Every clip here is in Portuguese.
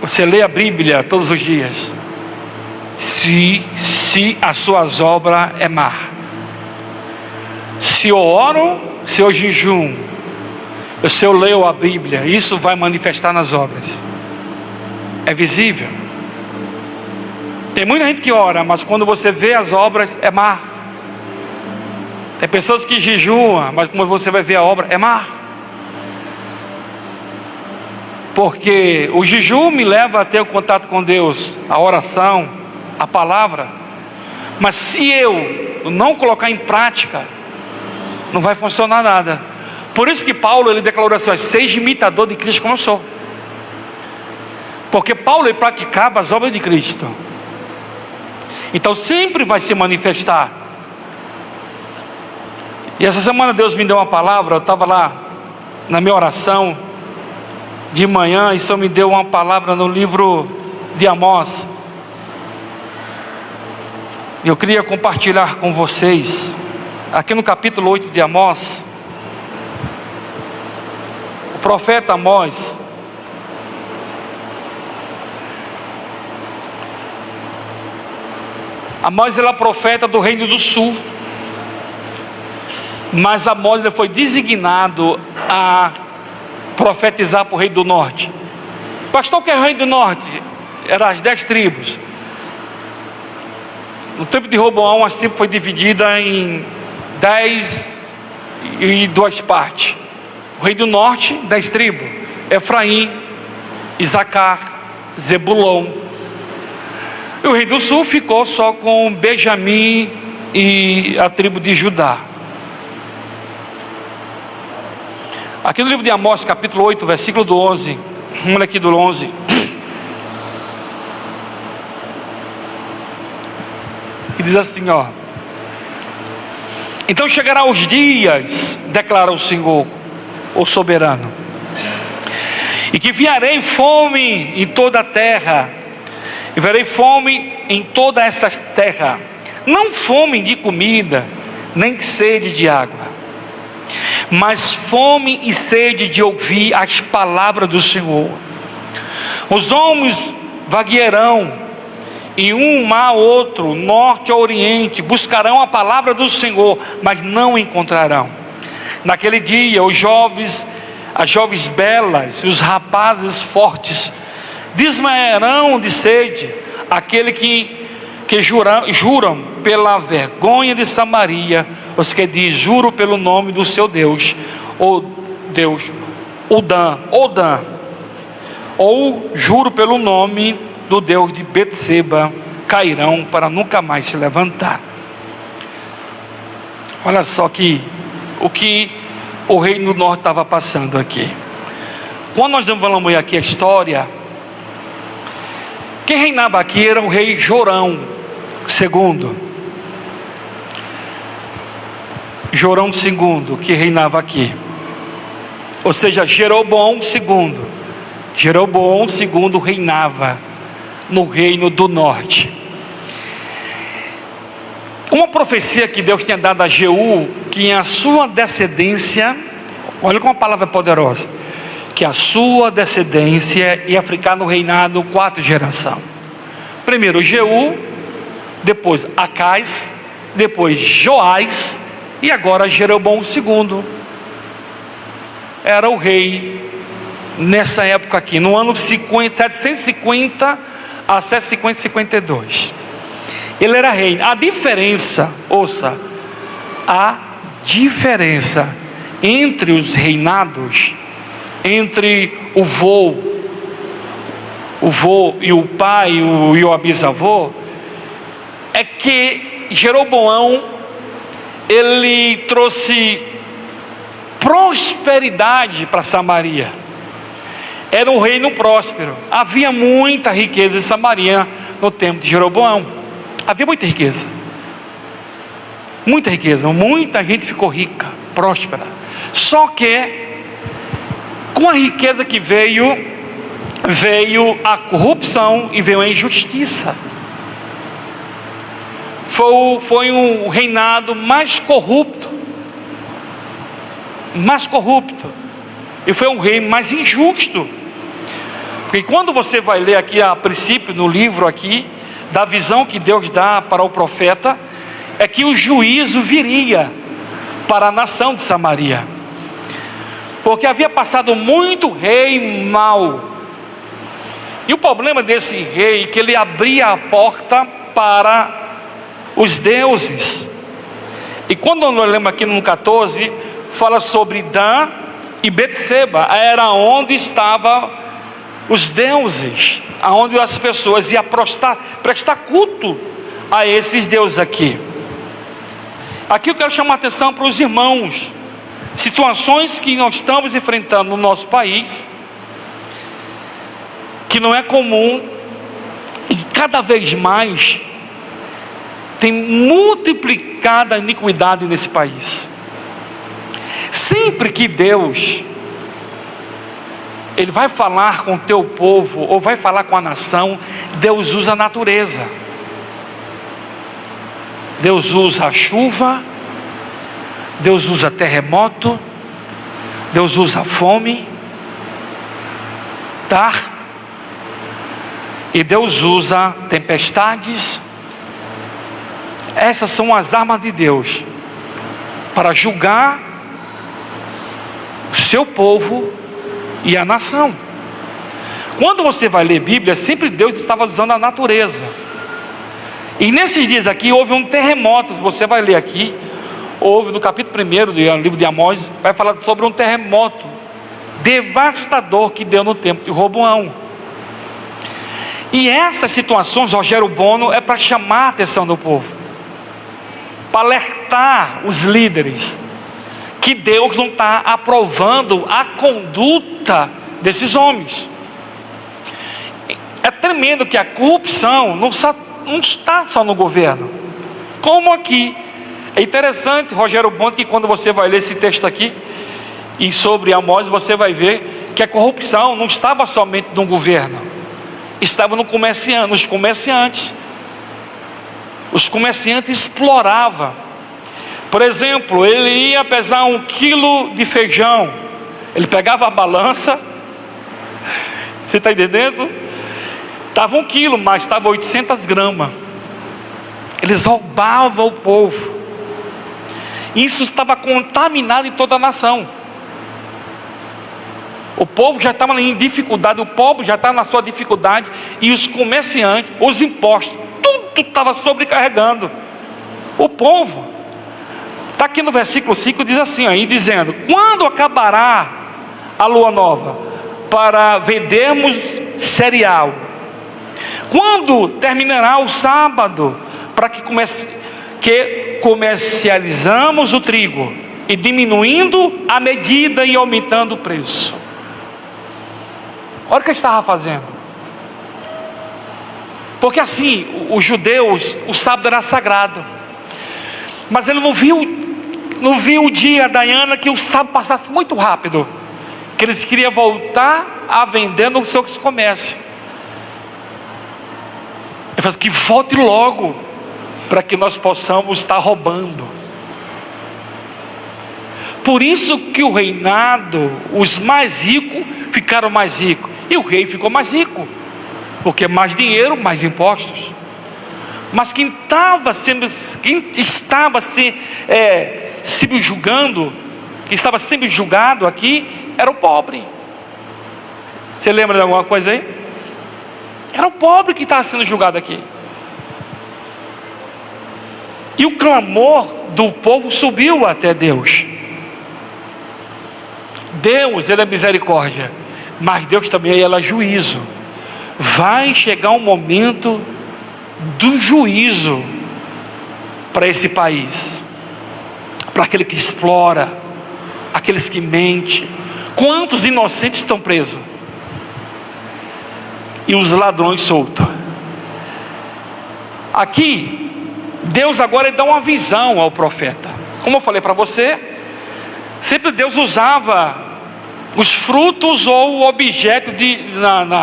Você lê a Bíblia todos os dias. Se as suas obras é má. Se eu oro, se eu jejum, se eu leio a Bíblia, isso vai manifestar nas obras. É visível. Tem muita gente que ora, mas quando você vê as obras, é má. Tem pessoas que jejuam, mas quando você vai ver a obra, é má. Porque o jejum me leva a ter o contato com Deus, a oração, a palavra. Mas se eu não colocar em prática, não vai funcionar nada. Por isso que Paulo, ele declarou assim: seja imitador de Cristo como eu sou. Porque Paulo, ele praticava as obras de Cristo. Então sempre vai se manifestar. E essa semana Deus me deu uma palavra. Eu estava lá na minha oração de manhã, e Senhor me deu uma palavra no livro de Amós. Eu queria compartilhar com vocês, aqui no capítulo 8 de Amós. O profeta Amós, ele é profeta do reino do sul. Mas Amós, ele foi designado a profetizar para o reino do norte. Pastor, o que é o reino do norte? Eram as 10 tribos. No tempo de Roboão, a tribo foi dividida em 10 e 2 partes. O reino do norte, 10 tribos: Efraim, Isacar, Zebulon. E o reino do sul ficou só com Benjamim e a tribo de Judá. Aqui no livro de Amós, capítulo 8, versículo do 11. Vamos ler aqui do 11. E diz assim, ó: então chegará os dias, declara o Senhor, o soberano, e que enviarei fome em toda a terra, e verei fome em toda essa terra, não fome de comida, nem sede de água, mas fome e sede de ouvir as palavras do Senhor. Os homens vaguearão e um mar outro, norte ao oriente, buscarão a palavra do Senhor, mas não encontrarão. Naquele dia os jovens, as jovens belas, os rapazes fortes desmaiarão de sede. Aquele que juram pela vergonha de Samaria, os que diz: juro pelo nome do seu Deus, ou Deus, Odã, ou juro pelo nome do Deus de Betseba, cairão para nunca mais se levantar. Olha só o que o reino do norte estava passando aqui. Quando nós falamos aqui a história, quem reinava aqui era o rei Jorão II. Jorão II que reinava aqui, ou seja, Jeroboão II. Jeroboão II reinava no reino do norte. Uma profecia que Deus tinha dado a Jeú, que em a sua descendência, olha como a palavra é poderosa, que a sua descendência ia ficar no reinado 4 gerações. Primeiro Jeú, depois Acais, depois Joás, e agora Jeroboão II. Era o rei nessa época aqui, no ano 750 a 752. Ele era rei. A diferença, ouça, a diferença entre os reinados, entre o vô e o pai e o bisavô, é que Jeroboão, ele trouxe prosperidade para Samaria. Era um reino próspero. Havia muita riqueza em Samaria no tempo de Jeroboão. Havia muita riqueza. Muita riqueza. Muita gente ficou rica, próspera. Só que com a riqueza que veio a corrupção e veio a injustiça. Foi um reinado mais corrupto. E foi um rei mais injusto. Porque quando você vai ler aqui a princípio no livro aqui, da visão que Deus dá para o profeta, é que o juízo viria para a nação de Samaria, porque havia passado muito rei mau. E o problema desse rei é que ele abria a porta para os deuses. E quando nós lemos aqui no 14, fala sobre Dan e Betseba, era onde estavam os deuses, aonde as pessoas iam prestar culto a esses deuses aqui. Aqui eu quero chamar a atenção para os irmãos, situações que nós estamos enfrentando no nosso país, que não é comum, e cada vez mais tem multiplicado a iniquidade nesse país. Sempre que Deus Ele vai falar com o teu povo, ou vai falar com a nação, Deus usa a natureza. Deus usa a chuva, Deus usa terremoto, Deus usa fome, tá? E Deus usa tempestades. Essas são as armas de Deus para julgar o seu povo e a nação. Quando você vai ler Bíblia, sempre Deus estava usando a natureza. E nesses dias aqui houve um terremoto. Você vai ler aqui, houve no capítulo 1 do livro de Amós, vai falar sobre um terremoto devastador que deu no tempo de Roboão. E essas situações, Rogério Bono, é para chamar a atenção do povo, para alertar os líderes que Deus não está aprovando a conduta desses homens. É tremendo que a corrupção não está só no governo, como aqui. É interessante, Rogério Bono, que quando você vai ler esse texto aqui e sobre Amós, você vai ver que a corrupção não estava somente no governo, estava nos comerciantes. Os comerciantes exploravam. Por exemplo, ele ia pesar 1 quilo de feijão, ele pegava a balança, você está entendendo? Estava 1 quilo, mas estava 800 gramas. Eles roubavam o povo. Isso estava contaminado em toda a nação. O povo já estava em dificuldade, o povo já estava na sua dificuldade, e os comerciantes, os impostos, tudo estava sobrecarregando o povo. Está aqui no versículo 5, diz assim, aí dizendo: quando acabará a lua nova para vendermos cereal? Quando terminará o sábado para que comercializamos o trigo, e diminuindo a medida e aumentando o preço? Olha o que ele estava fazendo. Porque assim, os judeus, o sábado era sagrado, mas ele não viu o dia, Diana, que o sábado passasse muito rápido, que eles queriam voltar a vender no seu comércio. Ele falou que volte logo, para que nós possamos estar roubando. Por isso que o reinado, os mais ricos ficaram mais ricos, e o rei ficou mais rico, porque mais dinheiro, mais impostos. Mas quem estava subjugando, que estava sendo julgado aqui, era o pobre. Você lembra de alguma coisa aí? Era o pobre que estava sendo julgado aqui. E o clamor do povo subiu até Deus. Deus, Ele é misericórdia, mas Deus também é juízo. Vai chegar um momento do juízo para esse país, para aquele que explora, aqueles que mentem. Quantos inocentes estão presos? E os ladrões soltos. Aqui, Deus agora dá uma visão ao profeta. Como eu falei para você, sempre Deus usava os frutos ou o objeto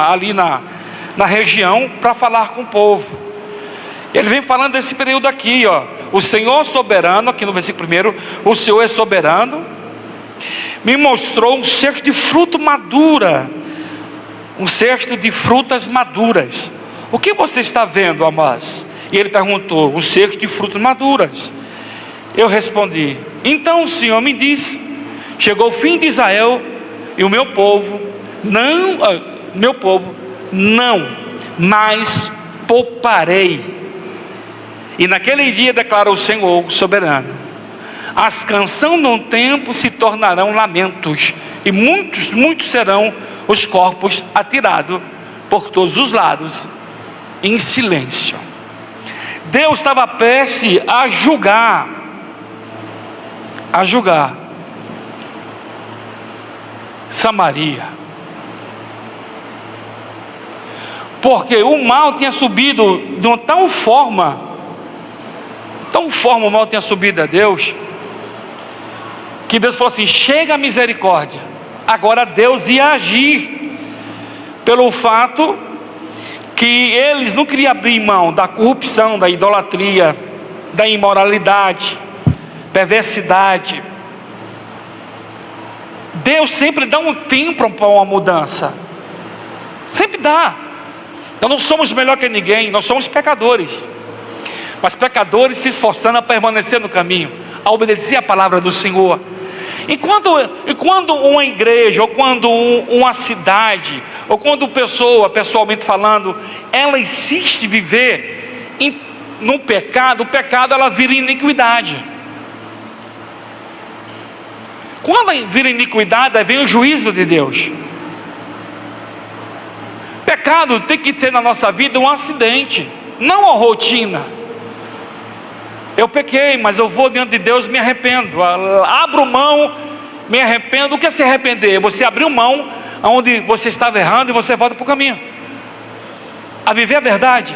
ali na região para falar com o povo. Ele vem falando desse período aqui, ó. O Senhor soberano, aqui no versículo 1, o Senhor é soberano, me mostrou um cesto de fruto madura, um cesto de frutas maduras. O que você está vendo, Amós? E ele perguntou: um cesto de frutas maduras. Eu respondi: então o Senhor me disse: chegou o fim de Israel e o meu povo não mais pouparei. E naquele dia, declarou o Senhor soberano, as canções no tempo se tornarão lamentos, e muitos serão os corpos atirados por todos os lados em silêncio. Deus estava prestes a julgar Samaria, porque o mal tinha subido de uma tal forma o mal tinha subido a Deus, que Deus falou assim: chega a misericórdia. Agora Deus ia agir, pelo fato que eles não queriam abrir mão da corrupção, da idolatria, da imoralidade, perversidade. Deus sempre dá um tempo para uma mudança, sempre dá. Nós não somos melhor que ninguém, nós somos pecadores, mas pecadores se esforçando a permanecer no caminho, a obedecer a palavra do Senhor. E quando uma igreja, ou quando uma cidade, ou quando pessoa, pessoalmente falando, ela insiste em viver no pecado, o pecado ela vira iniquidade. Quando vira iniquidade, aí vem o juízo de Deus. Pecado tem que ser na nossa vida um acidente, não uma rotina. Eu pequei, mas eu vou diante de Deus, me arrependo, abro mão, me arrependo. O que é se arrepender? Você abriu mão onde você estava errando e você volta para o caminho, a viver a verdade.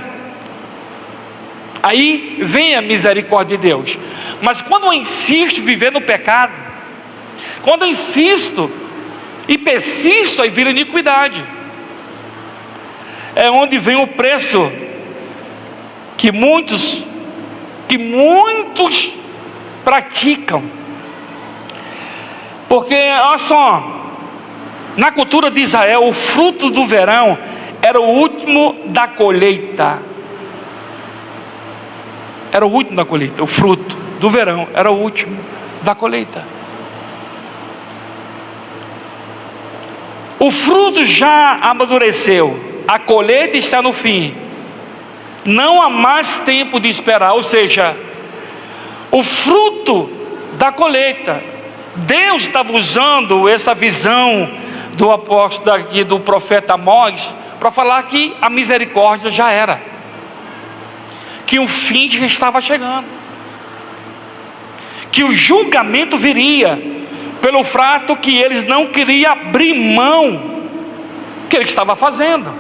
Aí vem a misericórdia de Deus. Mas quando eu insisto em viver no pecado, quando eu insisto e persisto, aí vira iniquidade. É onde vem o preço que muitos praticam. Porque olha só, na cultura de Israel, o fruto do verão era o último da colheita. Era o último da colheita. O fruto do verão era o último da colheita. O fruto já amadureceu, a colheita está no fim, não há mais tempo de esperar. Ou seja, o fruto da colheita, Deus estava usando essa visão do apóstolo aqui, do profeta Amós, para falar que a misericórdia já era, que o fim já estava chegando, que o julgamento viria, pelo fato que eles não queriam abrir mão que ele estava fazendo.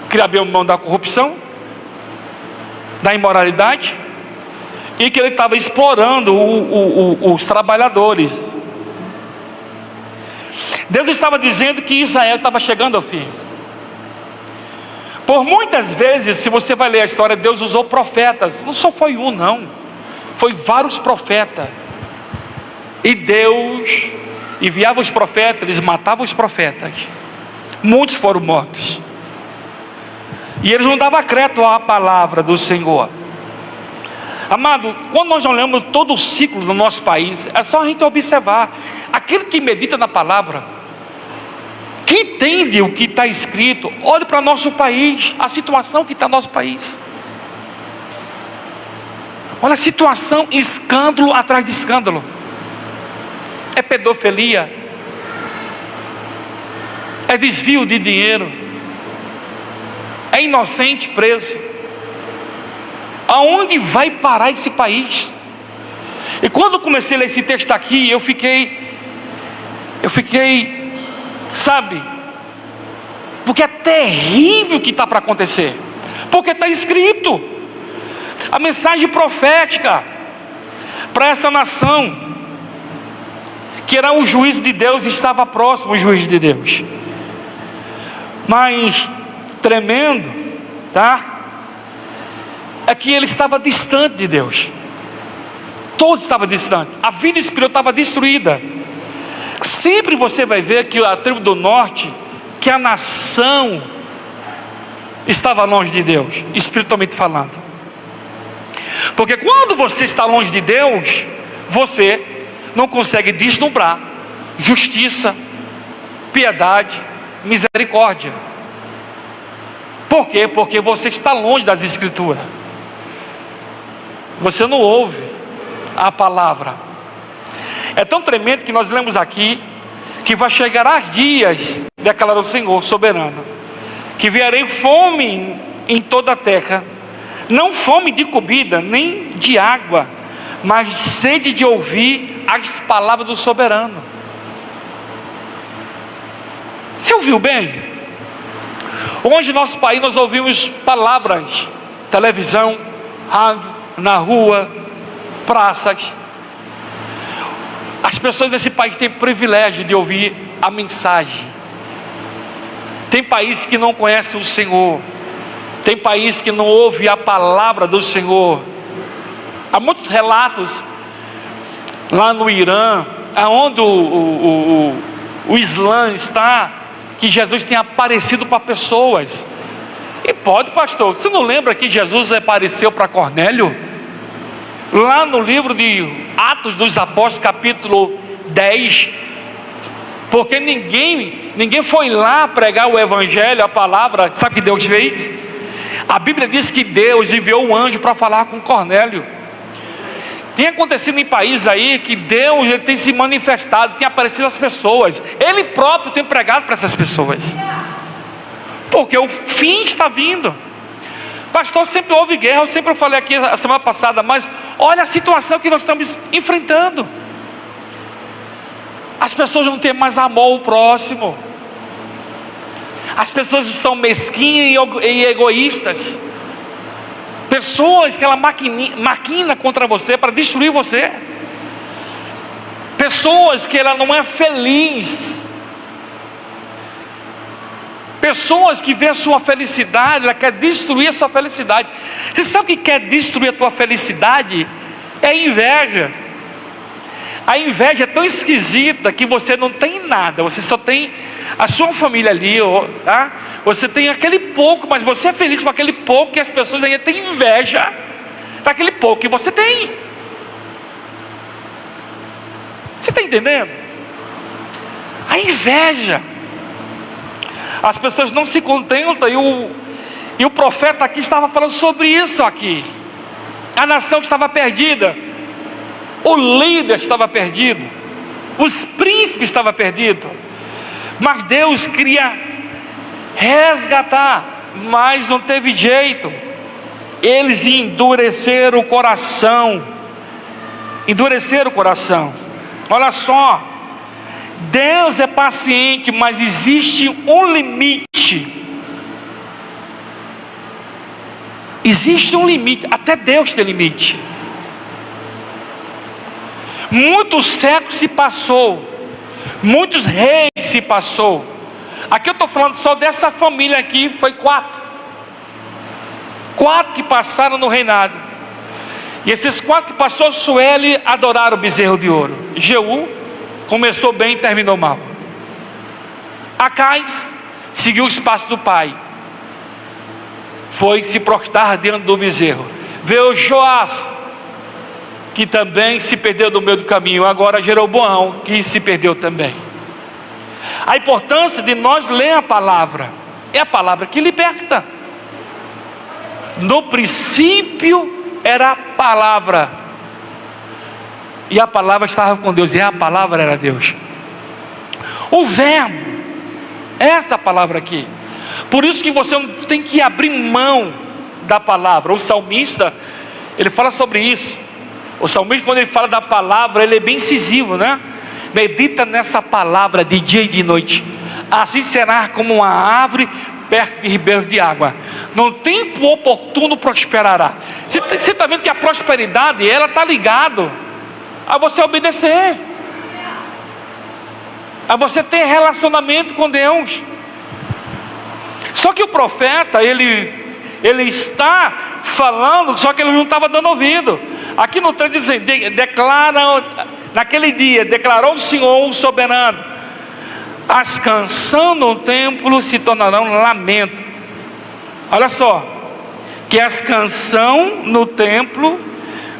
Queria abrir mão da corrupção, da imoralidade, e que ele estava explorando os trabalhadores. Deus estava dizendo que Israel estava chegando ao fim. Por muitas vezes, se você vai ler a história, Deus usou profetas. Não só foi um, não, foi vários profetas. E Deus enviava os profetas, eles matavam os profetas. Muitos foram mortos. E eles não davam crédito à palavra do Senhor. Amado, quando nós olhamos todo o ciclo do nosso país, é só a gente observar. Aquele que medita na palavra, que entende o que está escrito, olhe para nosso país, a situação que está no nosso país. Olha a situação, escândalo atrás de escândalo. É pedofilia, é desvio de dinheiro, é inocente preso. Aonde vai parar esse país? E quando eu comecei a ler esse texto aqui, eu fiquei, sabe, porque é terrível o que está para acontecer, porque está escrito, a mensagem profética para essa nação, que era o juízo de Deus, estava próximo o juízo de Deus. Mas tremendo, tá? É que ele estava distante de Deus. Todos estavam distantes. A vida espiritual estava destruída. Sempre você vai ver que a tribo do norte que a nação estava longe de Deus, espiritualmente falando. Porque quando você está longe de Deus, você não consegue vislumbrar justiça, piedade, misericórdia. Por quê? Porque você está longe das Escrituras. Você não ouve a palavra. É tão tremendo que nós lemos aqui que vai chegar as dias, declarou o Senhor soberano, que virei fome em toda a terra, não fome de comida, nem de água, mas sede de ouvir as palavras do soberano. Você ouviu bem? Hoje no nosso país nós ouvimos palavras, televisão, rádio, na rua, praças. As pessoas desse país têm privilégio de ouvir a mensagem. Tem países que não conhecem o Senhor. Tem países que não ouvem a palavra do Senhor. Há muitos relatos lá no Irã, aonde o Islã está, que Jesus tem aparecido para pessoas. E pode, pastor, você não lembra que Jesus apareceu para Cornélio? Lá no livro de Atos dos Apóstolos, capítulo 10, porque ninguém foi lá pregar o evangelho, a palavra. Sabe o que Deus fez? A Bíblia diz que Deus enviou um anjo para falar com Cornélio. Tem acontecido em países aí que Deus ele tem se manifestado, tem aparecido às pessoas. Ele próprio tem pregado para essas pessoas. Porque o fim está vindo. Pastor, sempre houve guerra, eu sempre falei aqui a semana passada, mas olha a situação que nós estamos enfrentando. As pessoas não têm mais amor ao próximo. As pessoas estão mesquinhas e egoístas. Pessoas que ela maquina contra você para destruir você. Pessoas que ela não é feliz. Pessoas que vê a sua felicidade, ela quer destruir a sua felicidade. Você sabe o que quer destruir a tua felicidade? É a inveja. A inveja é tão esquisita que você não tem nada, você só tem a sua família ali, tá? Você tem aquele pouco, mas você é feliz com aquele pouco, que as pessoas ainda têm inveja daquele pouco que você tem. Você está entendendo? A inveja. As pessoas não se contentam, e o profeta aqui estava falando sobre isso aqui. A nação que estava perdida, o líder estava perdido, os príncipes estavam perdidos, mas Deus queria resgatar, mas não teve jeito. Eles endureceram o coração. Olha só, Deus é paciente, mas existe um limite. Existe um limite, até Deus tem limite. Muitos séculos se passou, muitos reis se passou. Aqui eu estou falando só dessa família aqui, foi quatro que passaram no reinado. E esses quatro que passou, Sueli adoraram o bezerro de ouro. Jeú começou bem e terminou mal. Acais seguiu os passos do pai, foi se prostrar diante do bezerro. Veio Joás, que também se perdeu no meio do caminho. Agora Jeroboão, que se perdeu também. A importância de nós ler a palavra, é a palavra que liberta. No princípio era a palavra, e a palavra estava com Deus, e a palavra era Deus. O verbo, essa palavra aqui. Por isso que você não tem que abrir mão da palavra. O salmista, ele fala sobre isso. O salmista, quando ele fala da palavra, ele é bem incisivo, né? Medita nessa palavra de dia e de noite. Assim será como uma árvore perto de ribeiros de água. No tempo oportuno prosperará. Você está vendo que a prosperidade, ela está ligado a você obedecer, a você ter relacionamento com Deus. Só que o profeta, ele está falando, só que ele não estava dando ouvido. Aqui no trecho diz assim, naquele dia, declarou o Senhor, o soberano, as canções no templo se tornarão lamento. Olha só, que as canções no templo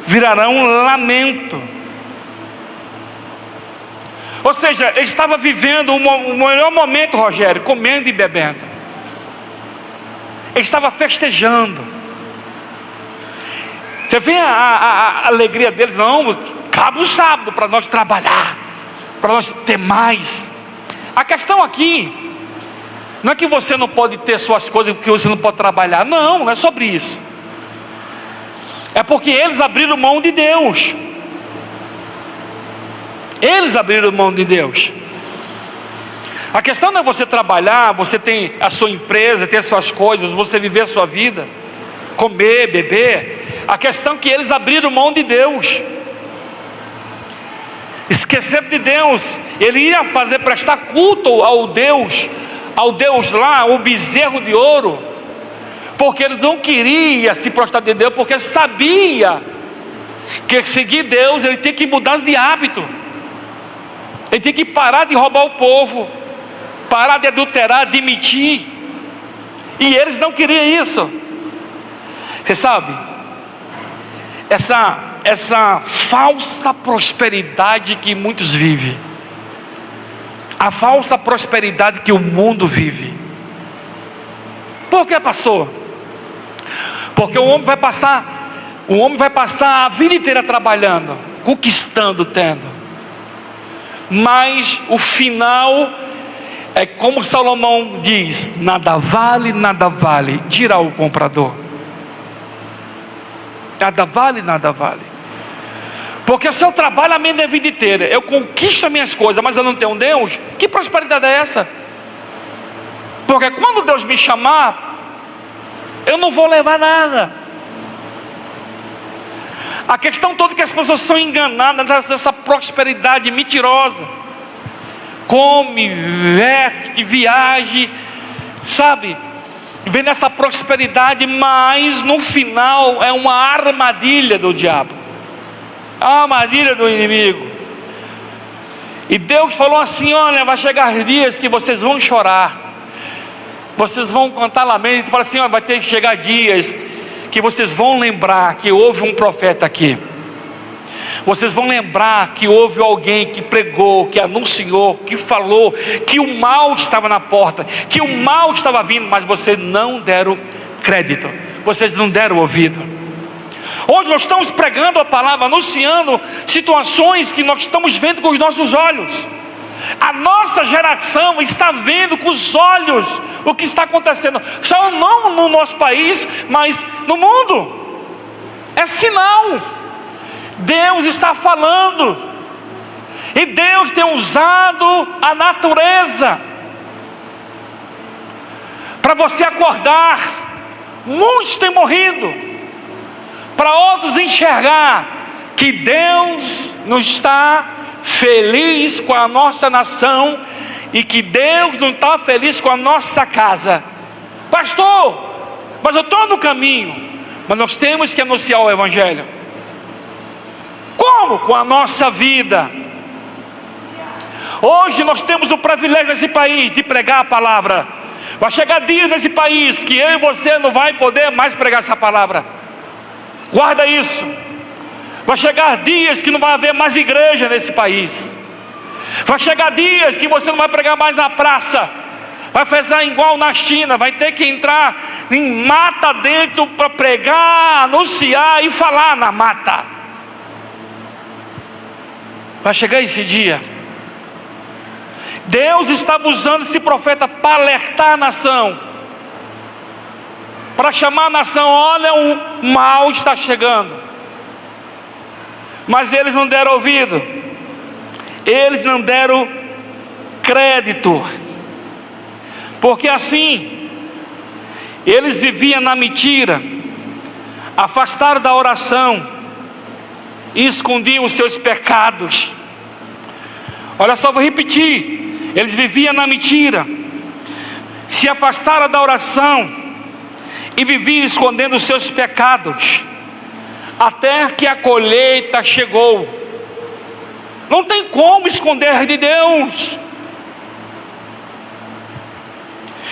virarão lamento. Ou seja, ele estava vivendo o melhor momento, Rogério, comendo e bebendo. Ele estava festejando. Você vê a alegria deles? Não, cabe o sábado para nós trabalhar, para nós ter mais. A questão aqui não é que você não pode ter suas coisas porque você não pode trabalhar. Não é sobre isso. É porque eles abriram mão de Deus. Eles abriram mão de Deus. A questão não é você trabalhar, você tem a sua empresa, ter as suas coisas, você viver a sua vida, comer, beber. A questão é que eles abriram mão de Deus. Esqueceram de Deus. Ele ia prestar culto ao Deus lá, o bezerro de ouro, porque eles não queriam se prostrar de Deus, porque sabia que seguir Deus, ele tem que mudar de hábito. Ele tem que parar de roubar o povo, parar de adulterar, de mentir. E eles não queriam isso. Você sabe, essa falsa prosperidade que muitos vivem, a falsa prosperidade que o mundo vive. Por que, pastor? Porque o homem vai passar a vida inteira trabalhando, conquistando, tendo, mas o final é como Salomão diz: nada vale tirar o comprador. Nada vale. Porque se eu trabalho a minha vida inteira, eu conquisto as minhas coisas, mas eu não tenho Deus, que prosperidade é essa? Porque quando Deus me chamar, eu não vou levar nada. A questão toda é que as pessoas são enganadas dessa prosperidade mentirosa. Come, veste, viaje, sabe? Vem nessa prosperidade, mas no final é uma armadilha do diabo, a armadilha do inimigo. E Deus falou assim: olha, vai chegar dias que vocês vão chorar, vocês vão cantar lamento. E fala assim: olha, vai ter que chegar dias que vocês vão lembrar que houve um profeta aqui. Vocês vão lembrar que houve alguém que pregou, que anunciou, que falou que o mal estava na porta, que o mal estava vindo, mas vocês não deram crédito, vocês não deram ouvido. Hoje nós estamos pregando a palavra, anunciando situações que nós estamos vendo com os nossos olhos. A nossa geração está vendo com os olhos o que está acontecendo, só não no nosso país, mas no mundo. É sinal. Deus está falando, e Deus tem usado a natureza para você acordar. Muitos têm morrido, para outros enxergar que Deus não está feliz com a nossa nação, e que Deus não está feliz com a nossa casa. Pastor, mas eu estou no caminho. Mas nós temos que anunciar o Evangelho. Como? Com a nossa vida. Hoje nós temos o privilégio nesse país de pregar a palavra. Vai chegar dias nesse país que eu e você não vai poder mais pregar essa palavra. Guarda isso. Vai chegar dias que não vai haver mais igreja nesse país. Vai chegar dias que você não vai pregar mais na praça. Vai fazer igual na China, vai ter que entrar em mata dentro para pregar, anunciar e falar na mata. Vai chegar esse dia. Deus estava usando esse profeta para alertar a nação, para chamar a nação: olha, o mal está chegando. Mas eles não deram ouvido, eles não deram crédito, porque assim eles viviam na mentira, afastaram da oração e escondiam os seus pecados. Olha só, vou repetir: eles viviam na mentira, se afastaram da oração e viviam escondendo os seus pecados, até que a colheita chegou. Não tem como esconder de Deus.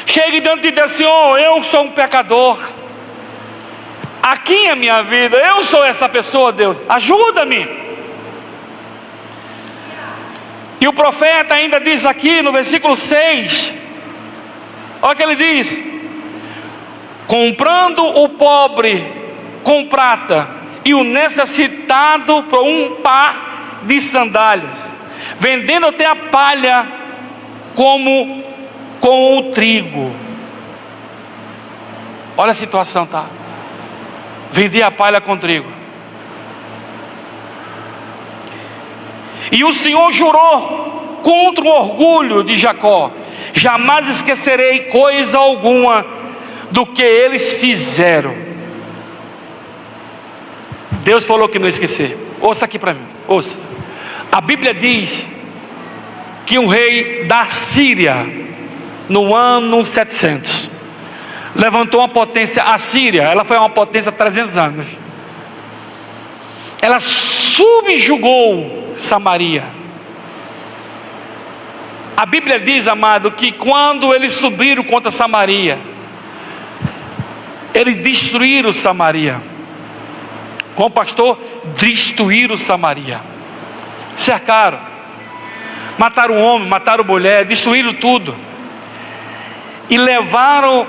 Chegue diante de Deus, Senhor, eu sou um pecador. Aqui é a minha vida, eu sou essa pessoa, Deus, ajuda-me. E o profeta ainda diz aqui no versículo 6, olha o que ele diz: comprando o pobre com prata e o necessitado por um par de sandálias, vendendo até a palha como com o trigo. Olha a situação, tá? Vendi a palha com trigo. E o Senhor jurou contra o orgulho de Jacó: jamais esquecerei coisa alguma do que eles fizeram. Deus falou que não ia esquecer. Ouça aqui para mim, ouça. A Bíblia diz que um rei da Síria, no ano 700, levantou uma potência. A Síria, ela foi uma potência há 300 anos. Ela subjugou Samaria. A Bíblia diz, amado, que quando eles subiram contra Samaria, eles destruíram Samaria. Como pastor, destruíram Samaria. Cercaram, mataram homem, mataram mulher, destruíram tudo. E levaram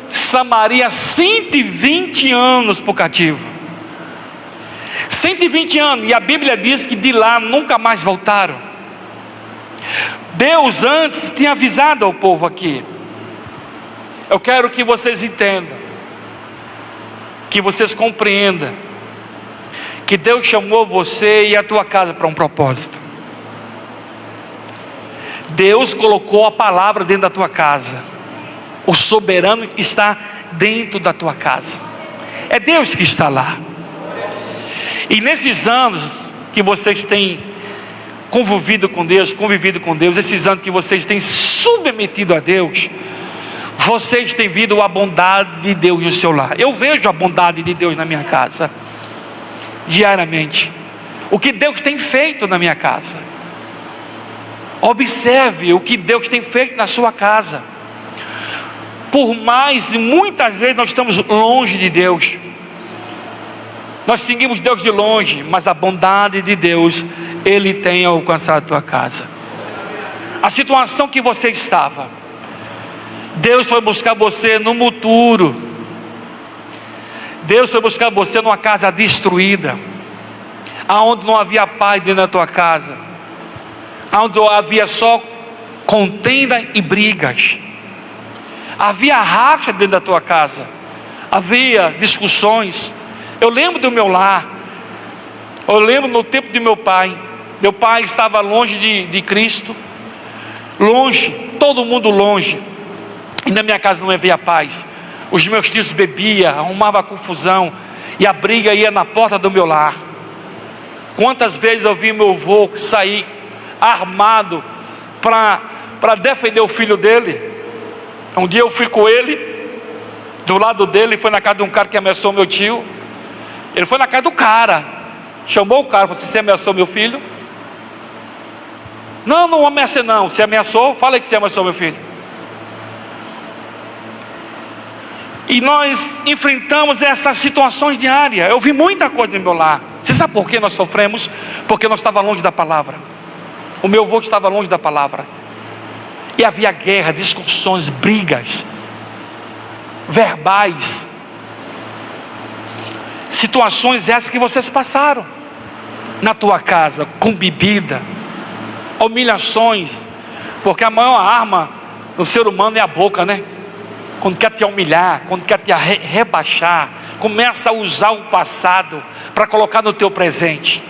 Samaria 120 anos para o cativo. 120 anos, e a Bíblia diz que de lá nunca mais voltaram. Deus antes tinha avisado ao povo aqui. Eu quero que vocês entendam, que vocês compreendam, que Deus chamou você e a tua casa para um propósito. Deus colocou a palavra dentro da tua casa. O soberano está dentro da tua casa. É Deus que está lá. E nesses anos que vocês têm convivido com Deus, esses anos que vocês têm submetido a Deus, vocês têm visto a bondade de Deus no seu lar. Eu vejo a bondade de Deus na minha casa, diariamente. O que Deus tem feito na minha casa. Observe o que Deus tem feito na sua casa. Por mais, muitas vezes nós estamos longe de Deus, nós seguimos Deus de longe, mas a bondade de Deus, Ele tem alcançado a tua casa. A situação que você estava, Deus foi buscar você no muturo. Deus foi buscar você numa casa destruída, aonde não havia paz dentro da tua casa, aonde havia só contenda e brigas. Havia racha dentro da tua casa, havia discussões. Eu lembro do meu lar, eu lembro no tempo de meu pai estava longe de Cristo, longe, todo mundo longe, e na minha casa não havia paz. Os meus tios bebiam, arrumavam confusão, e a briga ia na porta do meu lar. Quantas vezes eu vi meu avô sair armado para defender o filho dele. Um dia eu fui com ele, do lado dele, foi na casa de um cara que ameaçou meu tio. Ele foi na casa do cara, chamou o cara, falou: você ameaçou meu filho? Não, não ameacei não. Você ameaçou? Fala aí que você ameaçou meu filho. E nós enfrentamos essas situações diárias. Eu vi muita coisa no meu lar. Você sabe por que nós sofremos? Porque nós estávamos longe da palavra. O meu avô estava longe da palavra. E havia guerra, discussões, brigas verbais. Situações essas que vocês passaram na tua casa, com bebida, humilhações. Porque a maior arma do ser humano é a boca, né? Quando quer te humilhar, quando quer te rebaixar, começa a usar o passado para colocar no teu presente.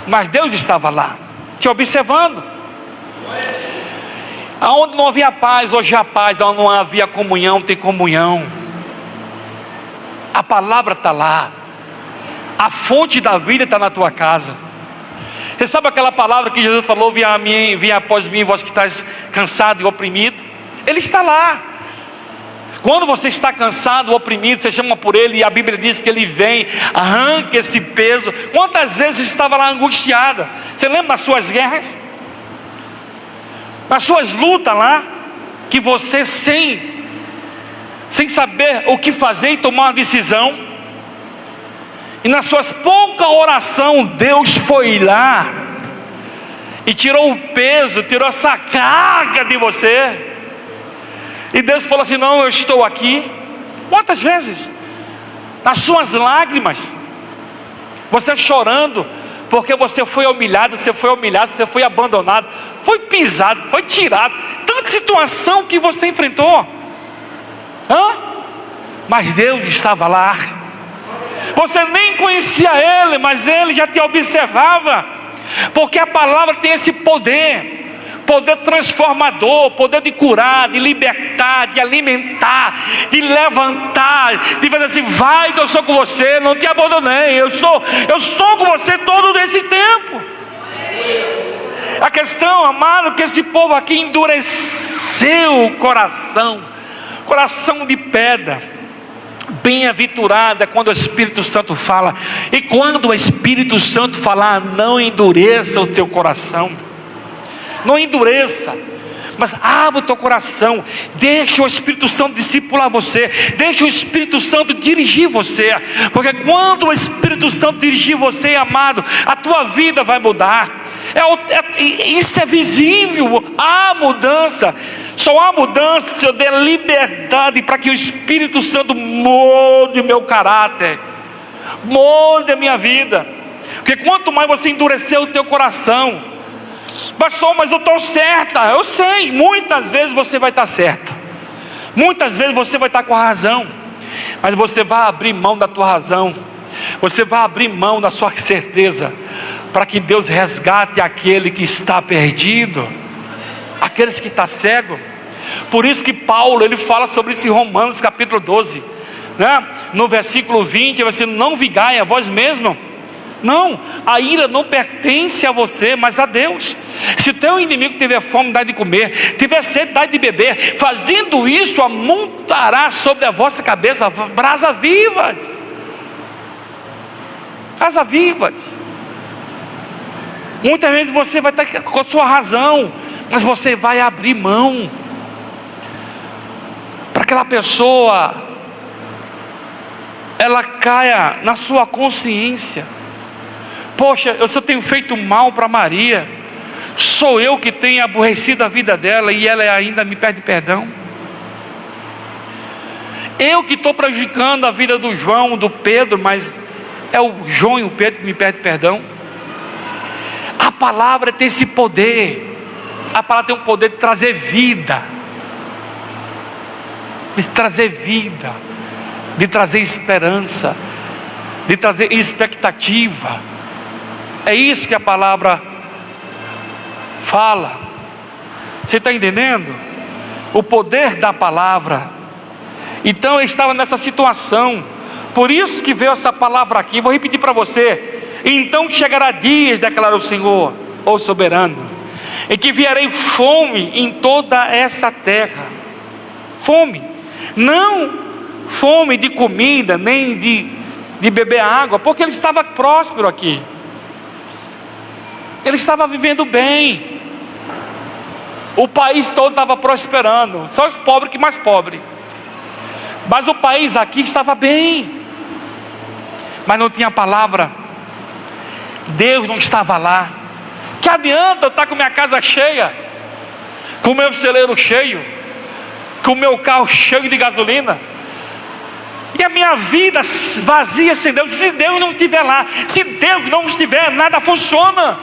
Mas Deus estava lá, te observando. Aonde não havia paz, hoje há paz. Aonde não havia comunhão, tem comunhão. A palavra está lá. A fonte da vida está na tua casa. Você sabe aquela palavra que Jesus falou: vinha após mim, vós que estáis cansado e oprimido? Ele está lá. Quando você está cansado, oprimido, você chama por Ele, e a Bíblia diz que Ele vem, arranca esse peso. Quantas vezes você estava lá angustiada? Você lembra das suas guerras? Nas suas lutas lá? que você sem saber o que fazer e tomar uma decisão, e nas suas poucas orações, Deus foi lá e tirou o peso, tirou essa carga de você, e Deus falou assim: não, eu estou aqui. Quantas vezes, nas suas lágrimas, você chorando, porque você foi humilhado, você foi abandonado, foi pisado, foi tirado, tanta situação que você enfrentou, mas Deus estava lá. Você nem conhecia Ele, mas Ele já te observava, porque a palavra tem esse poder transformador, poder de curar, de libertar, de alimentar, de levantar, de fazer assim: vai que eu sou com você, não te abandonei, eu estou com você todo esse tempo. A questão, amado, que esse povo aqui endureceu o coração de pedra. Bem-aventurada quando o Espírito Santo fala, e quando o Espírito Santo falar, não endureça o teu coração, não endureça, mas abra o teu coração, deixa o Espírito Santo discipular você, deixa o Espírito Santo dirigir você, porque quando o Espírito Santo dirigir você, amado, a tua vida vai mudar. Isso é visível, há mudança. Só há mudança se eu der liberdade para que o Espírito Santo molde o meu caráter, molde a minha vida. Porque quanto mais você endurecer o teu coração, pastor, mas eu estou certa, eu sei, muitas vezes você vai estar certa, muitas vezes você vai estar com a razão, mas você vai abrir mão da tua razão, você vai abrir mão da sua certeza, para que Deus resgate aquele que está perdido, aqueles que estão cegos. Por isso que Paulo, ele fala sobre isso em Romanos capítulo 12, né? No versículo 20, ele vai dizer: não vigai a vós mesmos. Não, a ira não pertence a você, mas a Deus. Se teu inimigo tiver fome, dá de comer, tiver sede, dá de beber. Fazendo isso, amontará sobre a vossa cabeça brasas vivas. Brasas vivas. Muitas vezes você vai estar com a sua razão, mas você vai abrir mão para aquela pessoa, ela caia na sua consciência: poxa, eu só tenho feito mal para Maria, sou eu que tenho aborrecido a vida dela e ela ainda me pede perdão. Eu que estou prejudicando a vida do João, do Pedro, mas é o João e o Pedro que me pedem perdão. A palavra tem esse poder, a palavra tem o poder de trazer vida, de trazer esperança, de trazer expectativa. É isso que a palavra fala. Você está entendendo? O poder da palavra. Então eu estava nessa situação, por isso que veio essa palavra aqui. Vou repetir para você: então chegará dias, declara o Senhor, o soberano, em que virei fome em toda essa terra. Fome, não fome de comida, nem de beber água, porque ele estava próspero aqui, ele estava vivendo bem, o país todo estava prosperando, só os pobres que mais pobres, mas o país aqui estava bem, mas não tinha palavra. Deus não estava lá. Que adianta eu estar com minha casa cheia, com o meu celeiro cheio, com o meu carro cheio de gasolina, e a minha vida vazia sem Deus? Se Deus não estiver lá, se Deus não estiver, nada funciona.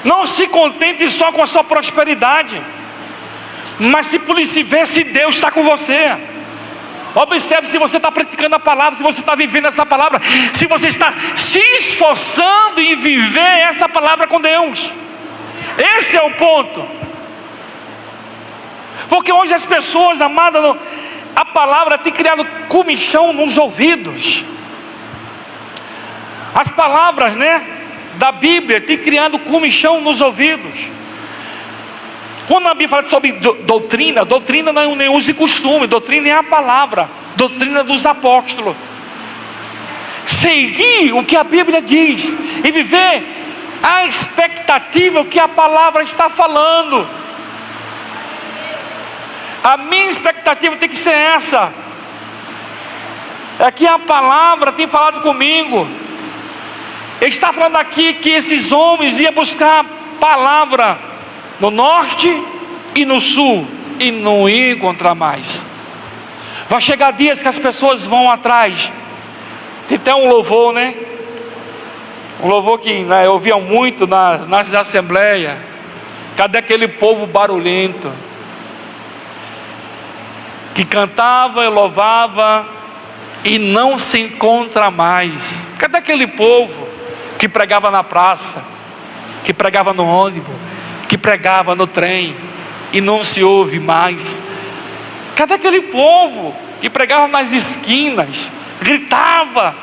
Não se contente só com a sua prosperidade, mas se polícia ver se Deus está com você. Observe se você está praticando a palavra, se você está vivendo essa palavra, se você está se esforçando em viver essa palavra com Deus. Esse é o ponto. Porque hoje as pessoas, amadas, a palavra tem criado comichão nos ouvidos. As palavras, da Bíblia tem criado comichão nos ouvidos. Quando a Bíblia fala sobre doutrina não é nem uso e costume, doutrina é a palavra, doutrina dos apóstolos. Seguir o que a Bíblia diz e viver a expectativa, o que a palavra está falando. A minha expectativa tem que ser essa. É que a palavra tem falado comigo. Ele está falando aqui que esses homens iam buscar palavra no norte e no sul, e não iam encontrar mais. Vai chegar dias que as pessoas vão atrás. Tem até um louvor, né? Um louvor que eu ouvia muito nas assembleias. Cadê aquele povo barulhento que cantava e louvava e não se encontra mais? Cadê aquele povo que pregava na praça, que pregava no ônibus, que pregava no trem e não se ouve mais? Cadê aquele povo que pregava nas esquinas, gritava: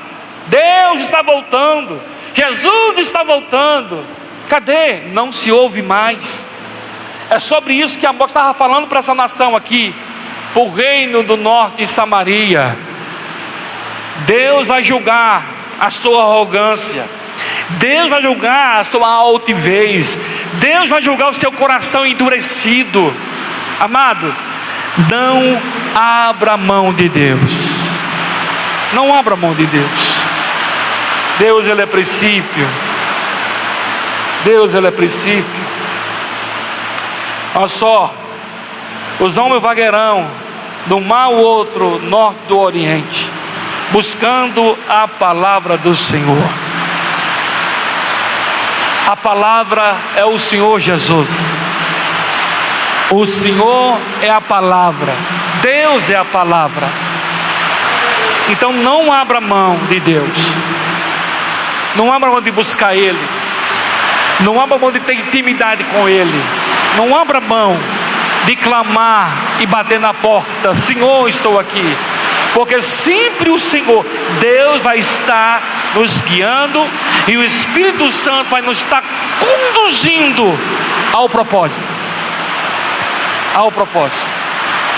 Deus está voltando, Jesus está voltando? Cadê? Não se ouve mais. É sobre isso que Amós estava falando para essa nação aqui. O reino do norte e Samaria, Deus vai julgar a sua arrogância, Deus vai julgar a sua altivez, Deus vai julgar o seu coração endurecido. Amado, não abra mão de Deus. Não abra mão de Deus. Deus, Ele é princípio. Deus, Ele é princípio. Olha só, os homens vagueirão de um mar ao outro, norte do oriente, buscando a palavra do Senhor. A palavra é o Senhor Jesus. O Senhor é a palavra. Deus é a palavra. Então não abra mão de Deus. Não abra mão de buscar Ele. Não abra mão de ter intimidade com Ele. Não abra mão de clamar e bater na porta: Senhor, estou aqui. Porque sempre o Senhor, Deus vai estar nos guiando, e o Espírito Santo vai nos estar conduzindo ao propósito. Ao propósito,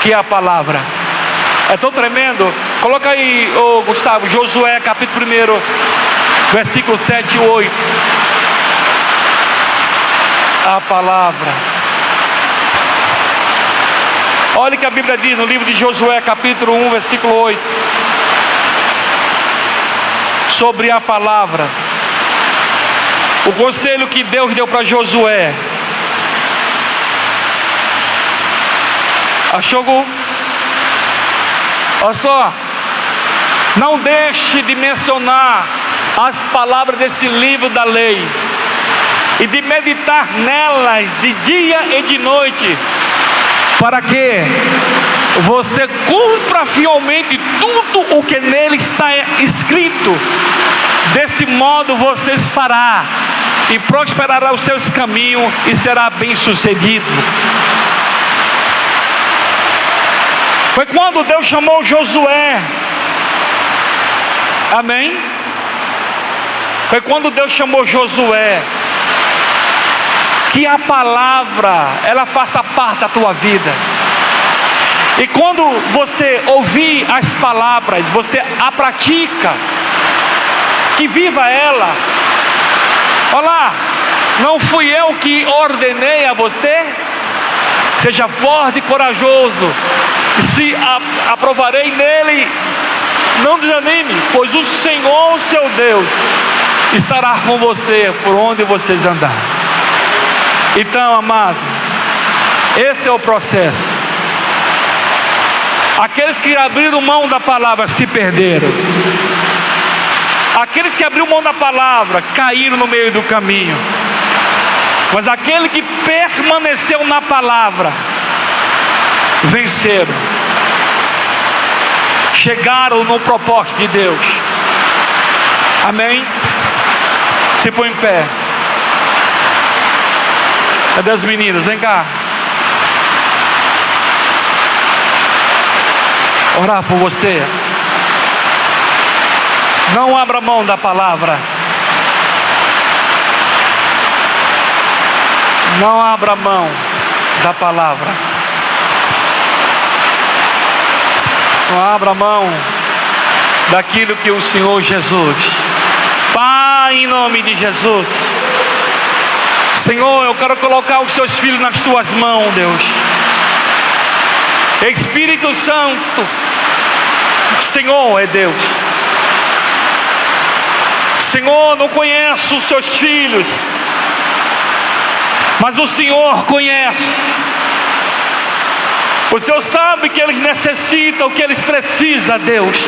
que é a palavra. É tão tremendo. Coloca aí, Gustavo, Josué capítulo 1, versículo 7 e 8. A palavra. Olha o que a Bíblia diz no livro de Josué capítulo 1, versículo 8. Sobre a palavra. O conselho que Deus deu para Josué. Achou? Olha só. Não deixe de mencionar as palavras desse livro da lei, e de meditar nelas de dia e de noite, para que você cumpra fielmente tudo o que nele está escrito. Desse modo vocês fará e prosperará os seus caminhos e será bem sucedido. Foi quando Deus chamou Josué. Amém? Foi quando Deus chamou Josué, que a palavra, ela faça parte da tua vida. E quando você ouvir as palavras, você a pratica, que viva ela. Olha lá, não fui eu que ordenei a você? Seja forte e corajoso, e se aprovarei nele. Não desanime, pois o Senhor, seu Deus, estará com você por onde vocês andarem. Então, amado, esse é o processo. Aqueles que abriram mão da palavra se perderam. Aqueles que abriram mão da palavra caíram no meio do caminho. Mas aquele que permaneceu na palavra venceram. Chegaram no propósito de Deus. Amém? Se põe em pé. Cadê as meninas? Vem cá. Orar por você. Não abra mão da palavra. Não abra mão da palavra. Não abra mão daquilo que o Senhor Jesus. Pai, em nome de Jesus. Senhor, eu quero colocar os seus filhos nas tuas mãos, Deus. Espírito Santo, o Senhor é Deus. O Senhor não conhece os seus filhos, mas o Senhor conhece. O Senhor sabe que eles necessitam, o que eles precisam, Deus.